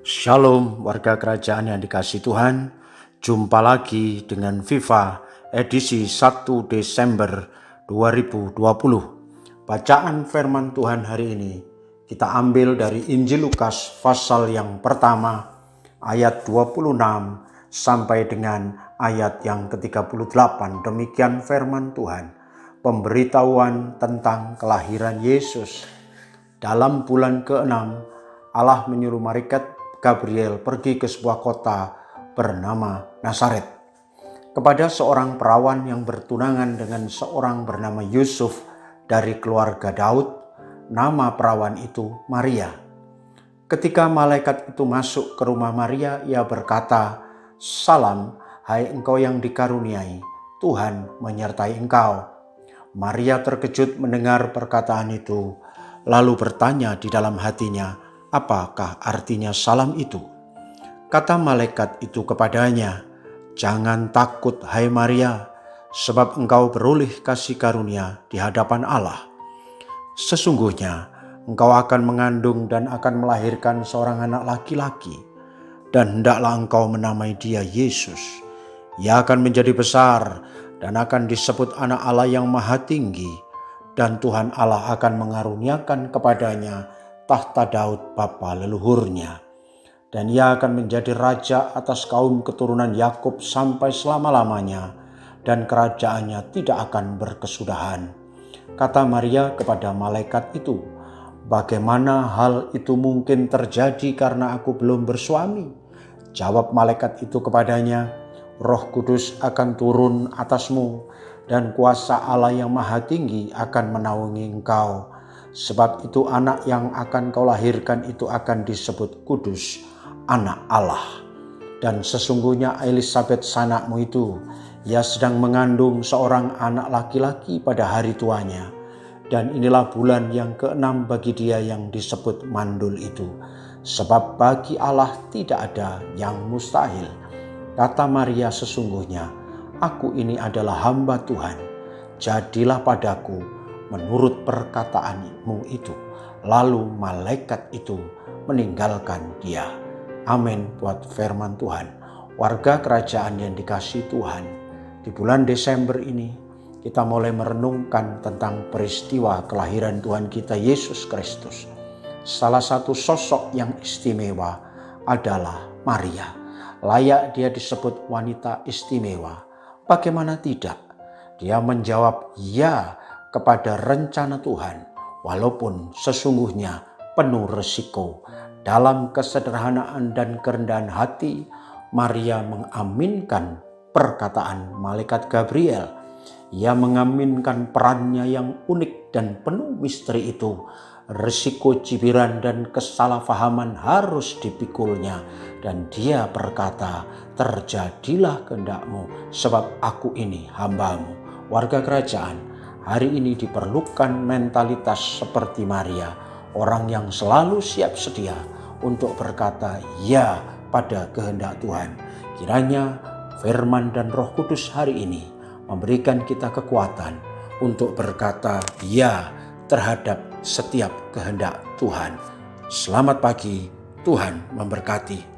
Shalom warga kerajaan yang dikasihi Tuhan. Jumpa lagi dengan Viva edisi 1 Desember 2020. Bacaan firman Tuhan hari ini kita ambil dari Injil Lukas pasal yang pertama ayat 26 sampai dengan ayat yang ke-38. Demikian firman Tuhan. Pemberitahuan tentang kelahiran Yesus. Dalam bulan ke-6 Allah menyuruh malaikat Gabriel pergi ke sebuah kota bernama Nazaret kepada seorang perawan yang bertunangan dengan seorang bernama Yusuf dari keluarga Daud. Nama perawan itu Maria. Ketika malaikat itu masuk ke rumah Maria, ia berkata, "Salam, hai engkau yang dikaruniai, Tuhan menyertai engkau." Maria terkejut mendengar perkataan itu, lalu bertanya di dalam hatinya, apakah artinya salam itu? Kata malaikat itu kepadanya, "Jangan takut hai Maria, sebab engkau beroleh kasih karunia di hadapan Allah. Sesungguhnya engkau akan mengandung dan akan melahirkan seorang anak laki-laki, dan hendaklah engkau menamai dia Yesus. Ia akan menjadi besar dan akan disebut anak Allah yang maha tinggi, dan Tuhan Allah akan mengaruniakan kepadanya tahta Daud bapa leluhurnya, dan ia akan menjadi raja atas kaum keturunan Yakub sampai selama-lamanya, dan kerajaannya tidak akan berkesudahan." Kata Maria kepada malaikat itu, "Bagaimana hal itu mungkin terjadi karena aku belum bersuami?" Jawab malaikat itu kepadanya, "Roh Kudus akan turun atasmu, dan kuasa Allah yang maha tinggi akan menaungi engkau. Sebab itu anak yang akan kau lahirkan itu akan disebut kudus, anak Allah. Dan sesungguhnya Elisabet sanakmu itu, ia sedang mengandung seorang anak laki-laki pada hari tuanya. Dan inilah bulan yang ke-6 bagi dia yang disebut mandul itu. Sebab bagi Allah tidak ada yang mustahil." Kata Maria, "Sesungguhnya aku ini adalah hamba Tuhan. Jadilah padaku menurut perkataanmu itu." Lalu malaikat itu meninggalkan dia. Amin buat firman Tuhan. Warga kerajaan yang dikasihi Tuhan, di bulan Desember ini kita mulai merenungkan tentang peristiwa kelahiran Tuhan kita Yesus Kristus. Salah satu sosok yang istimewa adalah Maria. Layak dia disebut wanita istimewa. Bagaimana tidak? Dia menjawab ya kepada rencana Tuhan, walaupun sesungguhnya penuh resiko. Dalam kesederhanaan dan kerendahan hati, Maria mengaminkan perkataan malaikat Gabriel. Ia mengaminkan perannya yang unik dan penuh misteri itu. Risiko cibiran dan kesalahpahaman harus dipikulnya, dan dia berkata, "Terjadilah kehendakmu, sebab aku ini hambamu." Warga kerajaan, hari ini diperlukan mentalitas seperti Maria, orang yang selalu siap sedia untuk berkata ya pada kehendak Tuhan. Kiranya firman dan Roh Kudus hari ini memberikan kita kekuatan untuk berkata ya terhadap setiap kehendak Tuhan. Selamat pagi, Tuhan memberkati.